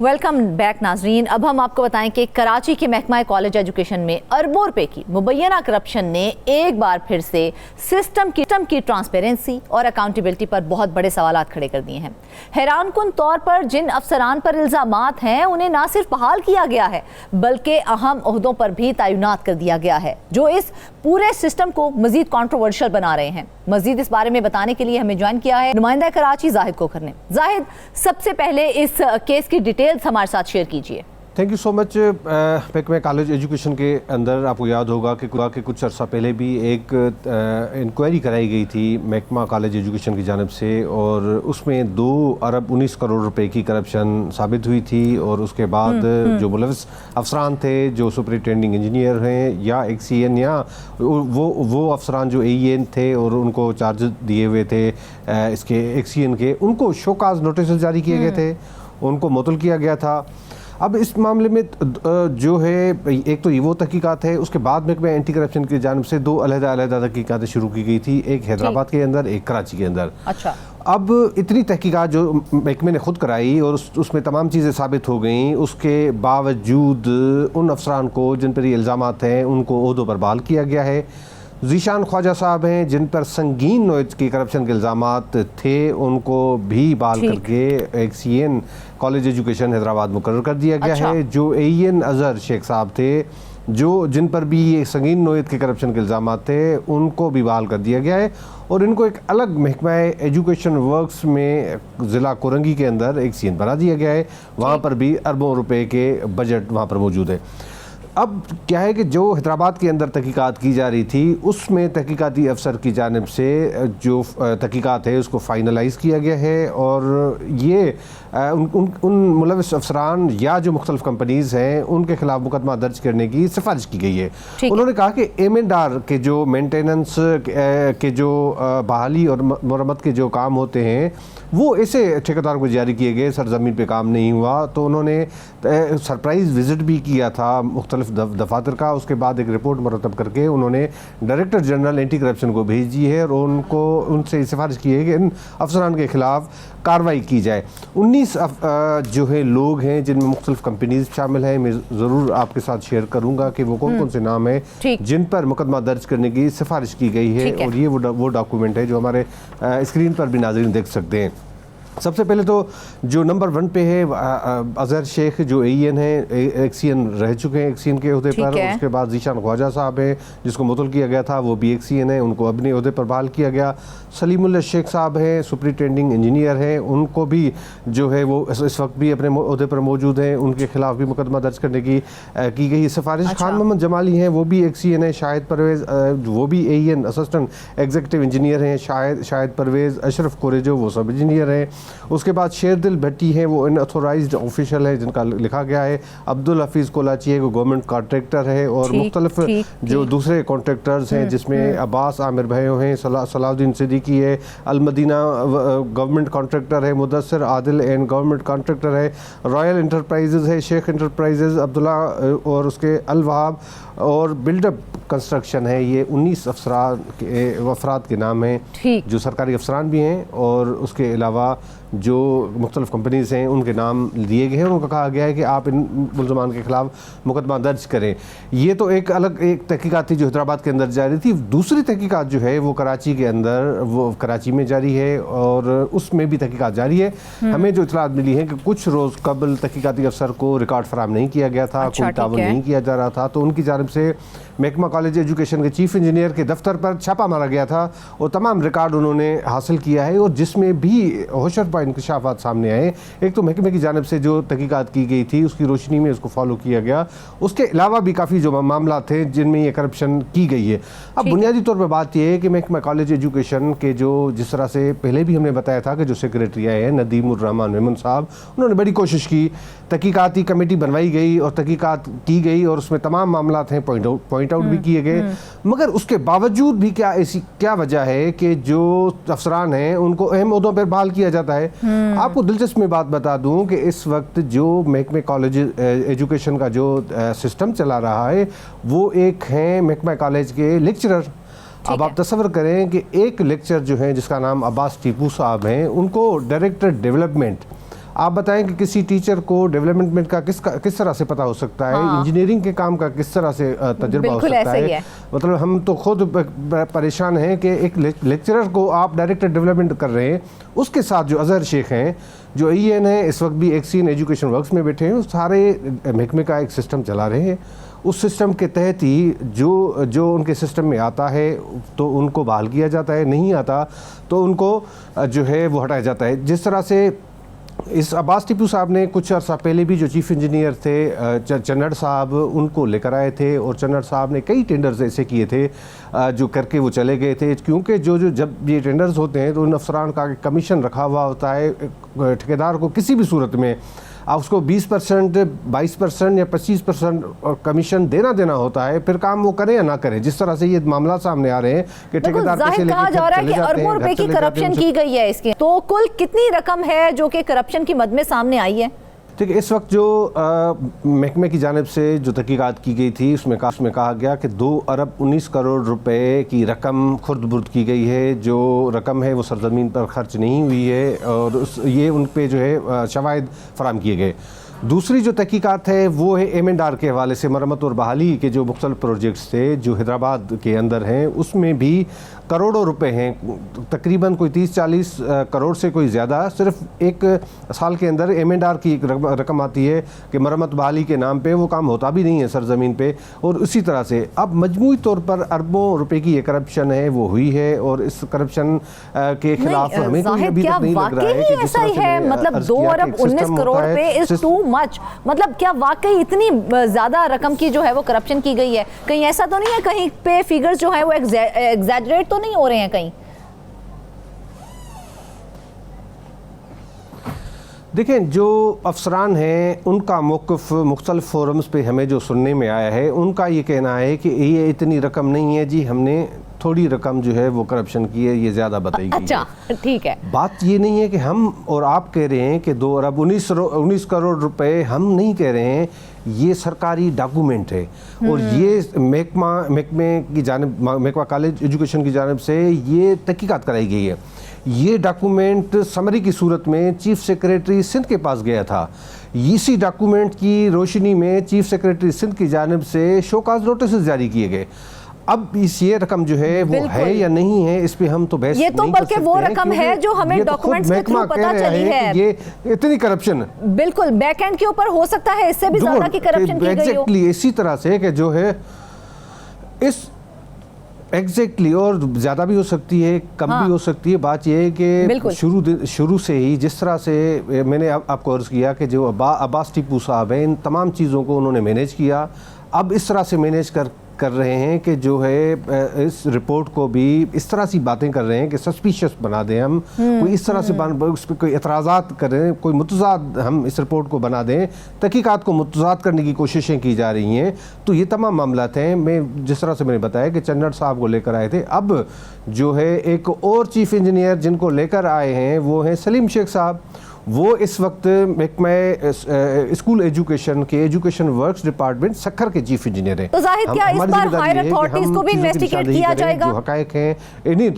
वेलकम बैक नाजरीन। अब हम आपको बताएं कि कराची के महकमा कॉलेज एजुकेशन में अरबों रुपए की मुबैना करप्शन ने एक बार फिर से सिस्टम की ट्रांसपेरेंसी और अकाउंटेबिलिटी पर बहुत बड़े सवालात खड़े कर दिए हैं। हैरानकुन तौर पर जिन अफसरान पर इल्जामात हैं उन्हें ना सिर्फ बहाल किया गया है बल्कि अहम ओहदों पर भी तैनात कर दिया गया है, जो इस पूरे सिस्टम को मजीद कॉन्ट्रोवर्शियल बना रहे हैं। मजीद इस बारे में बताने के लिए हमें ज्वाइन किया है नुमाइंदा कराची जाहिद कोखर ने। जाहिद, सबसे पहले इस केस की डिटेल्स हमारे साथ शेयर कीजिए। Thank you so much. महकमा कॉलेज एजुकेशन के अंदर आपको याद होगा कि कुछ अर्सा पहले भी एक इंक्वायरी कराई गई थी महकमा कॉलेज एजुकेशन की जानिब से, और उसमें 2 अरब 19 करोड़ रुपए की करप्शन साबित हुई थी। और उसके बाद जो मुलविस अफसरान थे, जो सुपरिटेंडिंग इंजीनियर हैं या एक्सीएन या वो अफसरान जो एईएन थे और उनको चार्ज दिए हुए थे इसके एक्सीएन के, उनको शोकाज नोटिस जारी किए गए थे, उनको मुअत्तल किया गया था। अब इस मामले में जो है एक तो ये वो तहकीकात है, उसके बाद महकमा एंटी करप्शन की जानिब से 2 अलग-अलग तहकीकातें शुरू की गई थी, एक हैदराबाद के अंदर, एक कराची के अंदर। अच्छा। अब इतनी तहकीकात जो महकमे ने खुद कराई और उसमें तमाम चीज़ें साबित हो गई, उसके बावजूद उन अफसरान को जिन पर ये इल्ज़ामात हैं उनको ओहदों पर बहाल किया गया है। ज़ीशान ख्वाजा साहब हैं जिन पर संगीन नोयत की करप्शन के इल्ज़ामात थे, उनको भी बहाल करके एक्सीएन कॉलेज एजुकेशन हैदराबाद मुकर्रर कर दिया गया है। जो एईएन अजहर शेख साहब थे, जिन पर भी ये संगीन नोयत के करप्शन के इल्ज़ामात थे, उनको भी बहाल कर दिया गया है और इनको एक अलग महकमा एजुकेशन वर्क्स में ज़िला कोरंगी के अंदर एक्सीएन बना दिया गया है। वहाँ पर भी अरबों रुपए के बजट वहाँ पर मौजूद है। अब क्या है कि जो हैदराबाद के अंदर तहकीकात की जा रही थी, उसमें तहकीकाती अफसर की जानिब से जो तहकीकात है उसको फाइनलाइज़ किया गया है और ये उन मुलविस अफसरान या जो मुख्तलिफ कंपनीज़ हैं उनके खिलाफ मुकदमा दर्ज करने की सिफारिश की गई है। उन्होंने कहा कि एम&आर के जो मेंटेनेंस के जो बहाली और मरम्मत के जो काम होते हैं वो ऐसे ठेकेदारों को जारी किए गए, सरजमीन पे काम नहीं हुआ। तो उन्होंने सरप्राइज़ विज़िट भी किया था मुख्तलिफ दफातर का। उसके बाद एक रिपोर्ट मुरतब करके उन्होंने डायरेक्टर जनरल एंटी करप्शन को भेजी है और उनसे सिफारिश की है कि इन अफसरान के खिलाफ कार्रवाई की जाए। 19 जो है लोग हैं जिनमें मुख्तलिफ कंपनीज शामिल हैं। मैं ज़रूर आपके साथ शेयर करूँगा कि वो कौन कौन से नाम हैं जिन पर मुकदमा दर्ज करने की सिफारिश की गई है और ये वो डॉक्यूमेंट है जो हमारे स्क्रीन पर भी नाज़रीन देख सकते हैं। सबसे पहले तो जो नंबर 1 पे है अजहर शेख, जो एईएन है, एक्सीएन रह चुके हैं एक्सीएन के ओहदे पर। उसके बाद ज़ीशान ख्वाजा साहब हैं जिसको मुअत्तल किया गया था, वो भी एक्सीएन है, उनको अपने ओहदे पर बहाल किया गया। सलीमुल्लाह शेख साहब हैं, सुपरिटेंडिंग इंजीनियर हैं, उनको भी जो है वो इस वक्त भी अपने ओहदे पर मौजूद हैं, उनके खिलाफ भी मुकदमा दर्ज करने की गई सिफारिश। खान मोहम्मद जमाली हैं, वो भी एक्सीएन है। शाहिद परवेज़, वो भी एईएन असिस्टेंट एग्जीक्यूटिव इंजीनियर हैं। शाहिद परवेज़, अशरफ कोरेजो, वो सब इंजीनियर हैं। उसके बाद शेरदिल भट्टी हैं, वो अनऑथोराइज्ड ऑफिशियल है जिनका लिखा गया है। अब्दुल हफीज़ कोलाची है, वो गवर्नमेंट कॉन्ट्रैक्टर है। और मुख्तलिफ जो दूसरे कॉन्ट्रैक्टर्स हैं जिसमें अब्बास आमिर भयो हैं, सलाउद्दीन सिद्दीकी है, अलमदीना गवर्नमेंट कॉन्ट्रैक्टर है, Mudassir Adil and government contractor है, रॉयल इंटरप्राइजेज़ है, शेख इंटरप्राइजेज़ अब्दुल्ला और उसके अल वहाब और बिल्डअप कंस्ट्रक्शन है। ये 19 अफराद के नाम हैं जो सरकारी अफसरान भी हैं और उसके अलावा जो मुख्तलिफ कंपनीज़ हैं उनके नाम दिए गए हैं। उनको कहा गया है कि आप इन मुलजमान के खिलाफ मुकदमा दर्ज करें। ये तो एक अलग एक तहकीकात थी जो हैदराबाद के अंदर जारी थी। दूसरी तहकीकात जो है वो कराची के अंदर, वो कराची में जारी है और उसमें भी तहकीकात जारी है। हमें जो इतलात मिली है कि कुछ रोज़ कबल तहकीकाती अफसर को रिकॉर्ड फराहम नहीं किया गया था, कोई ताउन नहीं किया जा रहा था, तो उनकी जानिब से महकमा कॉलेज एजुकेशन के चीफ इंजीनियर के दफ्तर पर छापा मारा गया था और तमाम रिकॉर्ड उन्होंने हासिल किया है, और जिसमें भी होशरफा इंकशाफात सामने आए। एक तो महकमे की जानिब से जो तहकीकात की गई थी उसकी रोशनी में उसको फॉलो किया गया, उसके अलावा भी काफ़ी जो मामला थे जिनमें ये करप्शन की गई है। अब बुनियादी तौर पर बात यह है कि महकमा कॉलेज एजुकेशन के जो जिस तरह से पहले भी हमने बताया था कि जो सेक्रेटरी आए हैं नदीम उर रहमान मेमन साहब, उन्होंने बड़ी कोशिश की, तहकीकाती कमेटी बनवाई गई और तहकीकात की गई और उसमें तमाम मामला हैं पॉइंट आउट भी किए गए, मगर उसके बावजूद भी क्या वजह है कि जो अफसरान हैं उनको अहम ओहदों पर बहाल किया जाता है। आपको दिलचस्प में बात बता दूं कि इस वक्त जो महकमे कॉलेज एजुकेशन का जो सिस्टम चला रहा है वो एक है महकमा कॉलेज के लेक्चरर। अब आप तस्वर करें कि एक लेक्चर जो है जिसका नाम अब्बास टीपू साहब हैं, उनको डायरेक्टर डेवलपमेंट, आप बताएं कि किसी टीचर को डेवलपमेंट का किस तरह से पता हो सकता है, इंजीनियरिंग के काम का किस तरह से तजुर्बा हो सकता है। मतलब हम तो खुद परेशान हैं कि एक लेक्चरर को आप डायरेक्टर डेवलपमेंट कर रहे हैं, उसके साथ जो अजहर शेख हैं जो EN है, इस वक्त भी एक्सीन एजुकेशन वर्क्स में बैठे हैं, उस सारे महकमे का एक सिस्टम चला रहे हैं। उस सिस्टम के तहत ही जो उनके सिस्टम में आता है तो उनको बहाल किया जाता है, नहीं आता तो उनको जो है वो हटाया जाता है। जिस तरह से इस अब्बास टीपू साहब ने कुछ अर्सा पहले भी जो चीफ इंजीनियर थे चन्नड़ साहब, उनको लेकर आए थे और चन्नड़ साहब ने कई टेंडर्स ऐसे किए थे जो करके वो चले गए थे, क्योंकि जब ये टेंडर्स होते हैं तो उन अफसरान का कमीशन रखा हुआ होता है। ठेकेदार को किसी भी सूरत में आप उसको 20%, 22% या 25% कमीशन देना होता है, फिर काम वो करें या ना करें। जिस तरह से ये मामला सामने आ रहे हैं कि ठेकेदार पैसे लेके कहा जा रहा है कि अरबों रुपए की करप्शन की गई है इसके, तो कुल कितनी रकम है जो कि करप्शन की मद में सामने आई है? ठीक है, इस वक्त जो महकमे की जानिब से जो तहकीकात की गई थी उसमें कहा गया कि 2 अरब 19 करोड़ रुपए की रकम खुर्द बुर्द की गई है। जो रकम है वो सरजमीन पर खर्च नहीं हुई है और ये उन पे जो है शवाहिद फराम किए गए। दूसरी जो तहकीकात है वो है M&R के हवाले से मरम्मत और बहाली के जो मुख्तलिफ प्रोजेक्ट्स थे जो हैदराबाद के अंदर हैं, उसमें भी करोड़ों रुपए हैं, तकरीबन कोई 30-40 करोड़ से कोई ज़्यादा सिर्फ एक साल के अंदर M&R की एक रकम आती है कि मरम्मत बहाली के नाम पे वो काम होता भी नहीं है सरजमीन पे। और उसी तरह से अब मजमूई तौर पर अरबों रुपए की ये करप्शन है वो हुई है और इस करप्शन के खिलाफ हमें कोई अभी तक नहीं लग रहा है कि जिस तरह से मतलब 2 अरब 19 करोड़ पे इज टू मच। मतलब क्या वाकई इतनी ज़्यादा रकम की जो है वो करप्शन की गई है? कहीं ऐसा तो नहीं है कहीं पे फिगर्स जो है वो एग्जैजरेट तो नहीं हो रहे हैं कहीं? देखें, जो अफसरान हैं उनका मौक़िफ़ मुख्तलिफ फोरम्स पे हमें जो सुनने में आया है, उनका ये कहना है कि ये इतनी रकम नहीं है जी, हमने थोड़ी रकम जो है वो करप्शन की है, ये ज़्यादा बताई गई है। अच्छा, ठीक है। बात ये नहीं है कि हम और आप कह रहे हैं कि 2 अरब 19 करोड़ रुपए हम नहीं कह रहे हैं, ये सरकारी डॉक्यूमेंट है और ये महकमे की जानिब महकमा कॉलेज एजुकेशन की जानिब से ये तहकीकात कराई गई है। ये डॉक्यूमेंट समरी की सूरत में चीफ सेक्रेटरी सिंध के पास गया था। इसी डॉक्यूमेंट की रोशनी में चीफ सेक्रेटरी सिंध की जानिब से शोकाज नोटिस जारी किए गए। अब ये रकम जो है वो है या नहीं है, इस पे हम तो बहस ये तो बल्कि वो रकम है जो हमें डॉक्यूमेंट्स के थ्रू पता चली है। ये इतनी करप्शन बिल्कुल बैक एंड के ऊपर हो सकता है, इससे भी ज्यादा की करप्शन की गई हो। एग्जैक्टली इसी तरह से कि जो है इस एग्जैक्टली और ज़्यादा भी हो सकती है, कम भी हो सकती है। बात यह है कि शुरू से ही जिस तरह से मैंने आपको अर्ज़ किया कि जो अब्बास टीपू साहब हैं, इन तमाम चीज़ों को उन्होंने मैनेज किया। अब इस तरह से मैनेज कर रहे हैं कि जो है इस रिपोर्ट को भी इस तरह सी बातें कर रहे हैं कि सस्पिशियस बना दें हम, कोई इस तरह से उस पर कोई एतराज़ात करें, कोई मुतज़ाद हम इस रिपोर्ट को बना दें, तहकीकात को मुतज़ाद करने की कोशिशें की जा रही हैं। तो ये तमाम मामलात हैं। मैं जिस तरह से मैंने बताया कि चन्नड़ साहब को लेकर आए थे, अब जो है एक और चीफ़ इंजीनियर जिनको लेकर आए हैं वो हैं सलीम शेख साहब। वो इस वक्त महकमा स्कूल एजुकेशन के एजुकेशन वर्क्स डिपार्टमेंट सक्खर के चीफ इंजीनियर हैं। तो जाहिर क्या इस बार हायर अथॉरिटीज को भी इन्वेस्टिगेट किया जाएगा? जो हकायक हैं इन्हीं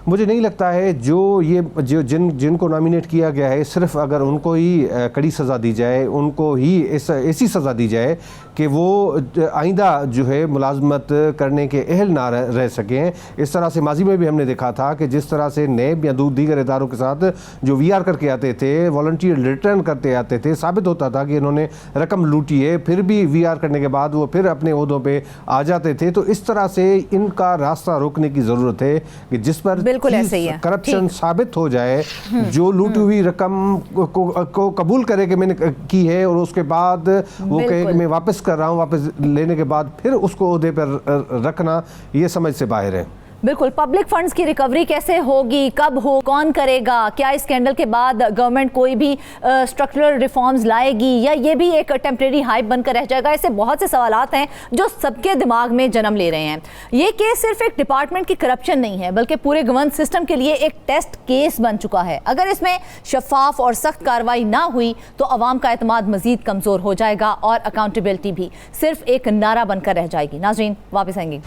मुझे नहीं लगता है जो जिनको नॉमिनेट किया गया है सिर्फ अगर उनको ही कड़ी सज़ा दी जाए, उनको ही ऐसी सज़ा दी जाए कि वो आइंदा जो है मुलाजमत करने के अहल ना रह सकें। इस तरह से माजी में भी हमने देखा था कि जिस तरह से नेब या दीगर इदारों के साथ जो VR करके आते थे, वॉलंटियर रिटर्न करते आते थे, साबित होता था कि इन्होंने रकम लूटी है, फिर भी VR करने के बाद वो फिर अपने ओहदों पे आ जाते थे। तो इस तरह से इनका रास्ता रोकने की ज़रूरत है कि जिस पर करप्शन साबित हो जाए, जो लूटी हुई रकम को कबूल करे कि मैंने की है और उसके बाद वो कहे कि मैं वापस कर रहा हूँ, वापस लेने के बाद फिर उसको ओहदे पर रखना, ये समझ से बाहर है। बिल्कुल। पब्लिक फंड्स की रिकवरी कैसे होगी, कब हो, कौन करेगा? क्या इस स्कैंडल के बाद गवर्नमेंट कोई भी स्ट्रक्चरल रिफॉर्म्स लाएगी या ये भी एक टेम्परेरी हाइप बनकर रह जाएगा? ऐसे बहुत से सवालात हैं जो सबके दिमाग में जन्म ले रहे हैं। ये केस सिर्फ एक डिपार्टमेंट की करप्शन नहीं है, बल्कि पूरे गवर्नेंस सिस्टम के लिए एक टेस्ट केस बन चुका है। अगर इसमें शफाफ और सख्त कार्रवाई ना हुई तो अवाम का एतमाद मजीद कमज़ोर हो जाएगा और अकाउंटेबिलिटी भी सिर्फ एक नारा बनकर रह जाएगी। नाज़रीन, वापस आएंगे।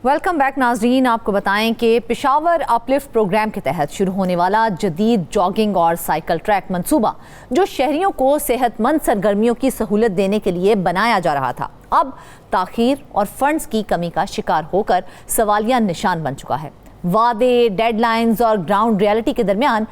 वेलकम बैक नाज़रीन। आपको बताएं कि पेशावर अपलिफ्ट प्रोग्राम के तहत शुरू होने वाला जदीद जॉगिंग और साइकिल ट्रैक मंसूबा, जो शहरियों को सेहतमंद सरगर्मियों की सहूलत देने के लिए बनाया जा रहा था, अब ताखीर और फंड्स की कमी का शिकार होकर सवालिया निशान बन चुका है। वादे, डेडलाइंस और ग्राउंड रियलिटी के दरमियान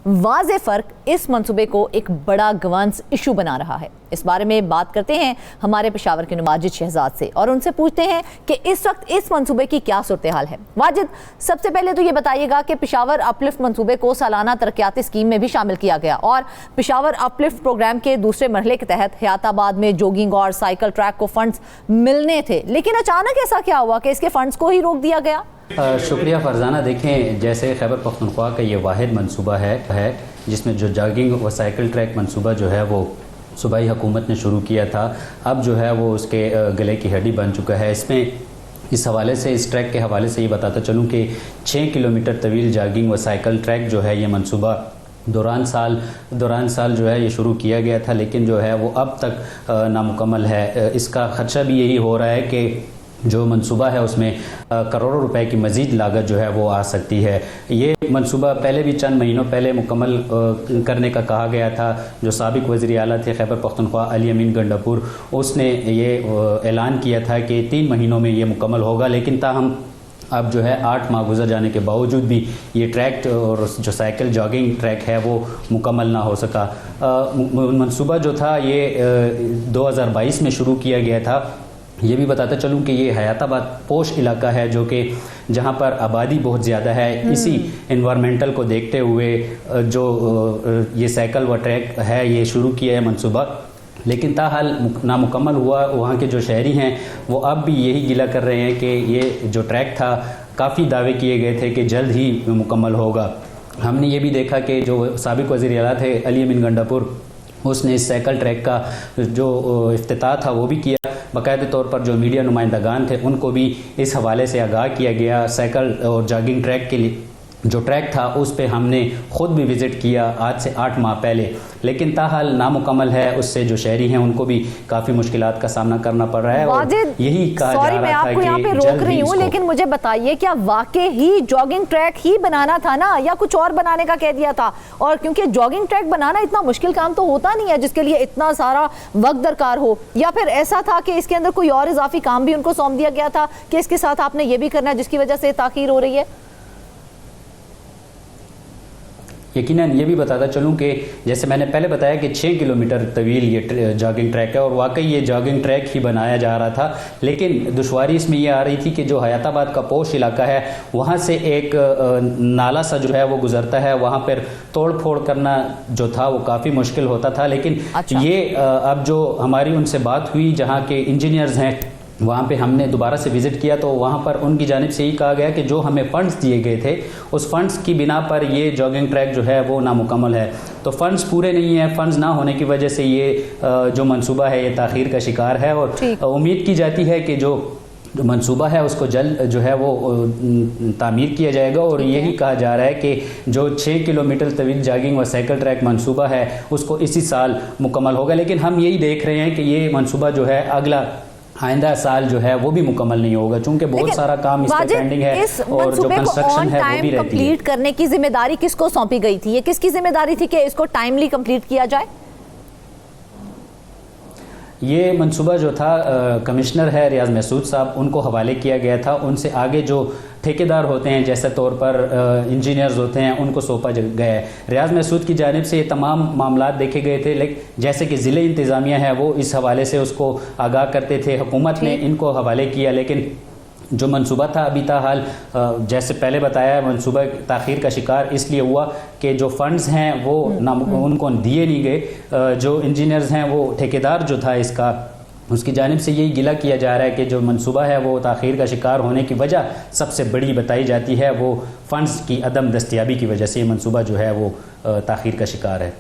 वाज़े फ़र्क इस मंसूबे को एक बड़ा गवर्नेंस इशू बना रहा है। इस बारे में बात करते हैं हमारे पेशावर के वाजिद शहजाद से और उनसे पूछते हैं कि इस वक्त इस मंसूबे की क्या सूरत हाल है। वाजिद, सबसे पहले तो ये बताइएगा कि पेशावर अपलिफ्ट मंसूबे को सालाना तरक्याती स्कीम में भी शामिल किया गया और पेशावर अपलिफ्ट प्रोग्राम के दूसरे मरहले के तहत हयाताबाद में जॉगिंग और साइकिल ट्रैक को फंड्स मिलने थे, लेकिन अचानक ऐसा क्या हुआ कि इसके फंड्स को ही रोक दिया गया? शुक्रिया फरजाना। देखें, जैसे खैबर पख्तूनख्वा का ये वाहिद मंसूबा है जिसमें जो जॉगिंग व साइकिल ट्रैक मंसूबा जो है वो सूबाई हुकूमत ने शुरू किया था, अब जो है वो उसके गले की हड्डी बन चुका है। इसमें इस हवाले से, इस ट्रैक के हवाले से ये बताता चलूँ कि 6 किलोमीटर तवील जॉगिंग व साइकिल ट्रैक जो है ये मंसूबा दौरान साल जो है ये शुरू किया गया था, लेकिन जो है वो अब तक नामुकम्मल है। इसका खदशा भी यही हो रहा है कि जो मंसूबा है उसमें करोड़ों रुपए की मज़ीद लागत जो है वो आ सकती है। ये मंसूबा पहले भी चंद महीनों पहले मुकम्मल करने का कहा गया था। जो साबिक वज़ीर आला थे खैबर पख्तूनख्वा अली अमीन गंडापुर, उसने ये ऐलान किया था कि 3 महीनों में ये मुकम्मल होगा, लेकिन ताहम अब जो है 8 माह गुजर जाने के बावजूद भी ये ट्रैक और जो साइकिल जॉगिंग ट्रैक है वो मुकम्मल ना हो सका। मंसूबा जो था ये 2022 में शुरू किया गया था। ये भी बताता चलूँ कि ये हयाताबाद पोश इलाका है जो कि जहाँ पर आबादी बहुत ज़्यादा है। इसी इन्वायरमेंटल को देखते हुए जो ये साइकिल व ट्रैक है ये शुरू किया है मंसूबा, लेकिन ताहाल नामुकम्मल हुआ। वहाँ के जो शहरी हैं वो अब भी यही गिला कर रहे हैं कि ये जो ट्रैक था, काफ़ी दावे किए गए थे कि जल्द ही मुकम्मल होगा। हमने ये भी देखा कि जो साबिक वज़ीर आला थे अली अमीन गंडापुर, उसने इस साइकिल ट्रैक का जो इफ्तिताह था वो भी किया। बाकायदे तौर पर जो मीडिया नुमाइंदगान थे उनको भी इस हवाले से आगाह किया गया। साइकिल और जॉगिंग ट्रैक के लिए जो ट्रैक था उस पे हमने ख़ुद भी विज़िट किया आज से 8 माह पहले, लेकिन ताहाल नामुकम्मल है। उससे जो शहरी हैं उनको भी काफ़ी मुश्किलात का सामना करना पड़ रहा है। और यही कहा जा रहा था कि मैं आपको यहाँ पे रोक रही हूँ, लेकिन मुझे बताइए क्या वाकई ही जॉगिंग ट्रैक ही बनाना था ना, या कुछ और बनाने का कह दिया था? और क्योंकि जॉगिंग ट्रैक बनाना इतना मुश्किल काम तो होता नहीं है जिसके लिए इतना सारा वक्त दरकार हो, या फिर ऐसा था कि इसके अंदर कोई और इजाफी काम भी उनको सौंप दिया गया था कि इसके साथ आपने ये भी करना है जिसकी वजह से ताखीर हो रही है? यकीनन ये भी बताता चलूँ कि जैसे मैंने पहले बताया कि 6 किलोमीटर तवील ये जॉगिंग ट्रैक है और वाकई ये जॉगिंग ट्रैक ही बनाया जा रहा था, लेकिन दुश्वारी इसमें ये आ रही थी कि जो हयाताबाद का पोश इलाका है वहाँ से एक नाला सा जो है वो गुजरता है, वहाँ पर तोड़ फोड़ करना जो था वो काफ़ी मुश्किल होता था। लेकिन ये अब जो हमारी उनसे बात हुई, जहाँ के इंजीनियर्स हैं, वहाँ पे हमने दोबारा से विज़िट किया तो वहाँ पर उनकी जानिब से ही कहा गया कि जो हमें फ़ंड्स दिए गए थे उस फ़ंड्स की बिना पर ये जॉगिंग ट्रैक जो है वो नामुकम्मल है। तो फ़ंड्स पूरे नहीं है, फ़ंड्स ना होने की वजह से ये जो मंसूबा है ये ताख़ीर का शिकार है। और उम्मीद की जाती है कि जो मंसूबा है उसको जल्द जो है वो तामीर किया जाएगा। और यही कहा जा रहा है कि जो 6 किलोमीटर तवील जॉगिंग व साइकिल ट्रैक मंसूबा है उसको इसी साल मुकम्मल होगा। लेकिन हम यही देख रहे हैं कि ये मंसूबा जो है आइंदा साल जो है वो भी मुकम्मल नहीं होगा, चूंकि बहुत सारा काम इस पे पेंडिंग है और जो कंस्ट्रक्शन है वो भी रहती है। कंप्लीट करने की जिम्मेदारी किसको सौंपी गई थी? ये किसकी जिम्मेदारी थी कि इसको टाइमली कंप्लीट किया जाए? ये मंसूबा जो था कमिश्नर है रियाज महसूद साहब, उनको हवाले किया गया था। उनसे आगे जो ठेकेदार होते हैं, जैसे तौर पर इंजीनियर्स होते हैं, उनको सौंपा गया है। रियाज महसूद की जानिब से ये तमाम मामला देखे गए थे, लेकिन जैसे कि ज़िले इंतज़ामिया है वो इस हवाले से उसको आगाह करते थे, हुकूमत ने इनको हवाले किया। लेकिन जो मंसूबा था अभी ताहाल जैसे पहले बताया, मंसूबा ताख़ीर का शिकार इसलिए हुआ कि जो फ़ंड्स हैं वो उनको दिए नहीं गए। जो इंजीनियर्स हैं वो ठेकेदार जो था इसका, उसकी जानिब से यही गिला किया जा रहा है कि जो मंसूबा है वो ताख़ीर का शिकार होने की वजह सबसे बड़ी बताई जाती है वो फ़ंड्स की अदम दस्तयाबी की वजह से ये मंसूबा जो है वो ताख़ीर का शिकार है।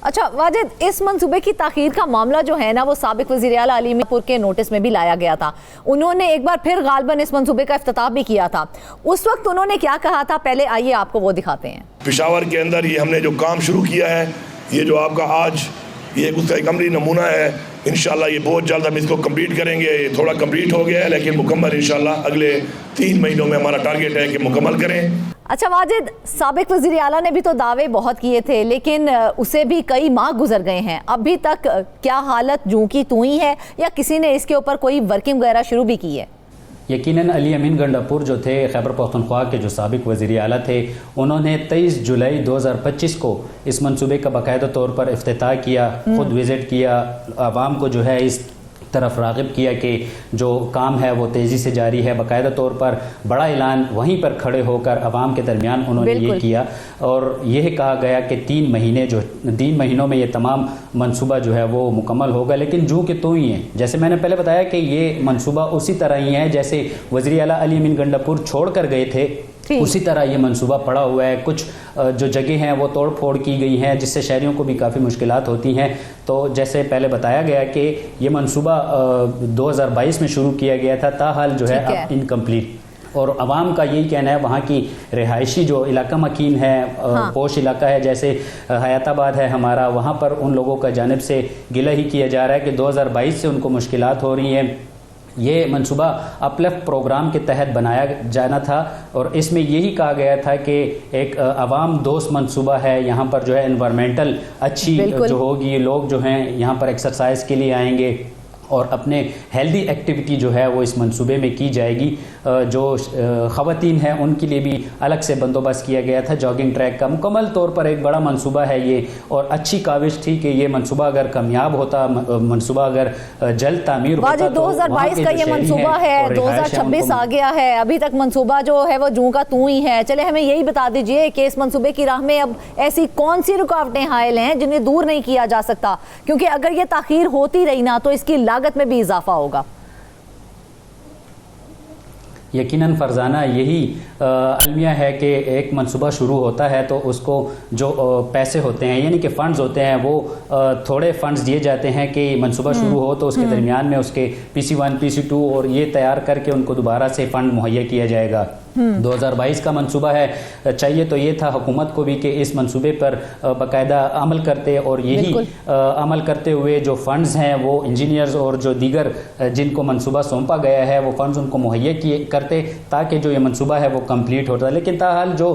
अच्छा वाजिद, इस मंसूबे की ताख़ीर का मामला जो है ना वो साबिक वज़ीर आला अली मीरपुर के नोटिस में भी लाया गया था। उन्होंने एक बार फिर गालबन इस मंसूबे का इफ्तिताह भी किया था। उस वक्त उन्होंने क्या कहा था, पहले आइए आपको वो दिखाते हैं। पेशावर के अंदर ये हमने जो काम शुरू किया है, ये जो आपका आज ये उसका एक अमली नमूना है। इंशाल्लाह ये बहुत जल्द हम इसको कंप्लीट करेंगे। ये थोड़ा कंप्लीट हो गया है लेकिन मुकम्मल इंशाल्लाह अगले 3 महीनों में हमारा टारगेट है कि मुकम्मल करें। अच्छा वाजिद, साबिक वज़ीर आला ने भी तो दावे बहुत किए थे, लेकिन उसे भी कई माह गुजर गए हैं। अभी तक क्या हालत जूं की तूं ही है या किसी ने इसके ऊपर कोई वर्किंग वगैरह शुरू भी की है? यकीनन अली अमीन गंडापुर जो थे खैबर पख्तूनख्वा के जो साबिक वज़ीर आला थे, उन्होंने 23 जुलाई 2025 को इस मंसूबे का बाकायदा तौर पर इफ्तिताह किया, ख़ुद विज़िट किया, आवाम को जो है इस तरफ राग़िब किया कि जो काम है वो तेज़ी से जारी है। बाकायदा तौर पर बड़ा ऐलान वहीं पर खड़े होकर आवाम के दरमियान उन्होंने ये किया और यह कहा गया कि 3 महीनों में ये तमाम मंसूबा जो है वो मुकम्मल होगा। लेकिन जो कि तो ही है, जैसे मैंने पहले बताया कि ये मंसूबा उसी तरह ही है जैसे वज़ीर आला अली अमीन गंडापुर छोड़ कर गए थे, उसी तरह ये मंसूबा पड़ा हुआ है। कुछ जो जगह हैं वो तोड़ फोड़ की गई हैं जिससे शहरियों को भी काफ़ी मुश्किलात होती हैं। तो जैसे पहले बताया गया कि ये मंसूबा 2022 में शुरू किया गया था, ताहाल जो है अब इनकम्प्लीट। और आवाम का यही कहना है, वहाँ की रिहायशी जो इलाका मकीन है, पोश इलाका है जैसे हयाताबाद है हमारा, वहाँ पर उन लोगों का जानिब से गिला ही किया जा रहा है कि 2022 से उनको मुश्किलात हो रही हैं। ये मंसूबा अपलिफ्ट प्रोग्राम के तहत बनाया जाना था और इसमें यही कहा गया था कि एक आवाम दोस्त मंसूबा है। यहाँ पर जो है एनवायरमेंटल अच्छी जो होगी, लोग जो हैं यहाँ पर एक्सरसाइज के लिए आएंगे और अपने हेल्दी एक्टिविटी जो है वो इस मंसूबे में की जाएगी। जो ख़वातीन हैं उनके लिए भी अलग से बंदोबस्त किया गया था जॉगिंग ट्रैक का। मुकम्मल तौर पर एक बड़ा मंसूबा है ये और अच्छी काविश थी कि ये मंसूबा अगर कामयाब होता, मंसूबा अगर जल्द तामीर होता, 2022 का ये मंसूबा है, 2026 आ गया है, अभी तक मंसूबा जो है वो जूं का तूं ही है। चले हमें यही बता दीजिए कि इस मंसूबे की राह में अब ऐसी कौन सी रुकावटें हायल हैं जिन्हें दूर नहीं किया जा सकता, क्योंकि अगर ये ताख़ीर होती रही ना तो इसकी लागत में भी इजाफा होगा। यकीनन फरजाना यही अलमिया है कि एक मंसूबा शुरू होता है तो उसको जो पैसे होते हैं यानी कि फ़ंड्स होते हैं वो थोड़े फ़ंड्स दिए जाते हैं कि मंसूबा शुरू हो तो उसके दरमियान में उसके PC1 PC2 और ये तैयार करके उनको दोबारा से फ़ंड मुहैया किया जाएगा। 2022 का मंसूबा है, चाहिए तो ये था हुकूमत को भी कि इस मंसूबे पर बाकायदा अमल करते और यही अमल करते हुए जो फ़ंड्स हैं वो इंजीनियर्स और जो दीगर जिनको मंसूबा सौंपा गया है वो फ़ंड्स उनको मुहैया किए करते ताकि जो ये मंसूबा है वो कंप्लीट होता। लेकिन ताहाल जो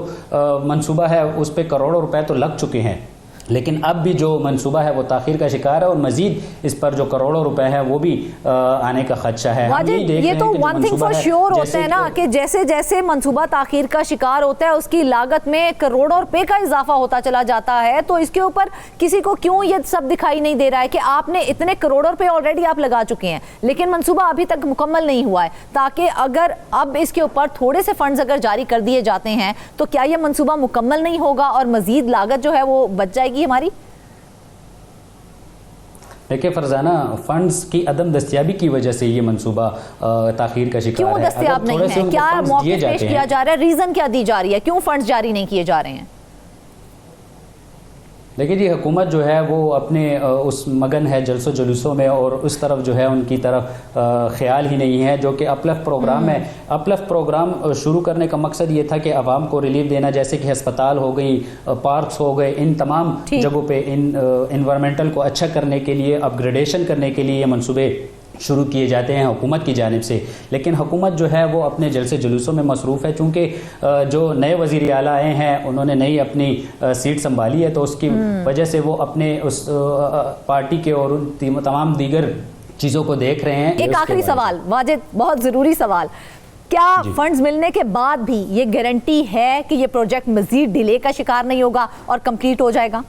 मंसूबा है उस पर करोड़ों रुपए तो लग चुके हैं, लेकिन अब भी जो मंसूबा है वो ताख़ीर का शिकार है और मज़ीद इस पर जो करोड़ों रुपए हैं वो भी आने का खदशा है। ये तो वन थिंग फॉर श्योर होता है ना कि जैसे जैसे मंसूबा ताख़ीर का शिकार होता है उसकी लागत में करोड़ों रुपए का इजाफा होता चला जाता है। तो इसके ऊपर किसी को क्यों ये सब दिखाई नहीं दे रहा है कि आपने इतने करोड़ों रुपए ऑलरेडी आप लगा चुके हैं लेकिन मंसूबा अभी तक मुकम्मल नहीं हुआ है, ताकि अगर अब इसके ऊपर थोड़े से फंड्स अगर जारी कर दिए जाते हैं तो क्या ये मंसूबा मुकम्मल नहीं होगा और मजीद लागत जो है वो बच जाएगी हमारी? देखिए फरजाना, फंड्स की अदम दस्तयाबी की वजह से ये मंसूबा ताख़ीर का शिकार है। क्यों दस्तयाब नहीं है? क्या मौक़िफ़ पेश किया जा रहा है? रीज़न क्या दी जा रही है? क्यों फंड्स जारी नहीं किए जा रहे हैं? देखिए जी, हुकूमत जो है वो अपने उस मगन है जलसों जुलूसों में और उस तरफ जो है उनकी तरफ ख्याल ही नहीं है जो कि अपलिफ्ट प्रोग्राम है। अपलिफ्ट प्रोग्राम शुरू करने का मकसद ये था कि आवाम को रिलीफ देना, जैसे कि अस्पताल हो गई, पार्क्स हो गए, इन तमाम जगहों पे इन इन्वायरमेंटल को अच्छा करने के लिए, अपग्रेडेशन करने के लिए ये मंसूबे शुरू किए जाते हैं हुकूमत की जानिब से, लेकिन हुकूमत जो है वो अपने जलसे जुलूसों में मसरूफ़ है। चूँकि जो नए वज़ीर आला आए हैं उन्होंने नई अपनी सीट संभाली है, तो उसकी वजह से वो अपने उस पार्टी के और उन तमाम दीगर चीज़ों को देख रहे हैं। एक आखिरी सवाल वाजिद, बहुत ज़रूरी सवाल, क्या फंड्स मिलने के बाद भी ये गारंटी है कि ये प्रोजेक्ट मज़ीद डिले का शिकार नहीं होगा और कंप्लीट हो जाएगा?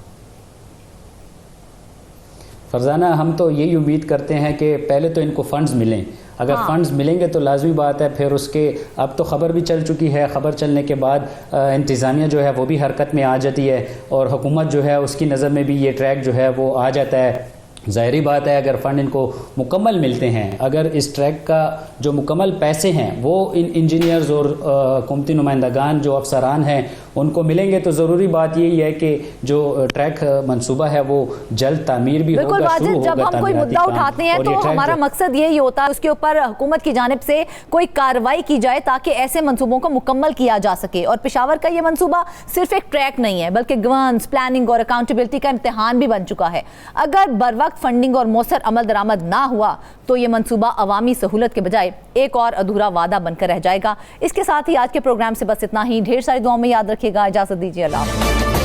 फरजाना, हम तो यही उम्मीद करते हैं कि पहले तो इनको फ़ंड्स मिलें। अगर फ़ंड्स मिलेंगे तो लाजमी बात है फिर उसके, अब तो ख़बर भी चल चुकी है, ख़बर चलने के बाद इंतज़ामिया जो है वो भी हरकत में आ जाती है और हुकूमत जो है उसकी नज़र में भी ये ट्रैक जो है वो आ जाता है। ज़ाहिरी बात है अगर फ़ंड इनको मुकम्मल मिलते हैं, अगर इस ट्रैक का जो मुकम्मल पैसे हैं वो इन इंजीनियर्स और हुकूमती नुमाइंदगान जो अफसरान हैं उनको मिलेंगे, तो ज़रूरी बात यही है कि जो ट्रैक मंसूबा है वो जल्द तामीर भी बिल्कुल होगा, शुरू जब होगा हम कोई मुद्दा उठाते हैं तो हमारा मकसद यही होता है उसके ऊपर हुकूमत की जानिब से कोई कार्रवाई की जाए ताकि ऐसे मंसूबों को मुकम्मल किया जा सके। और पेशावर का ये मंसूबा सिर्फ एक ट्रैक नहीं है बल्कि गवर्नेंस, प्लानिंग और अकाउंटेबिलिटी का इम्तिहान भी बन चुका है। अगर बर वक्त फंडिंग और मौसर अमल दरामद ना हुआ तो ये मंसूबा अवामी सहूलत के बजाय एक और अधूरा वादा बनकर रह जाएगा। इसके साथ ही आज के प्रोग्राम से बस इतना ही। ढेर सारी दुआओं में याद रखिएगा। इजाजत दीजिए। अल्लाह।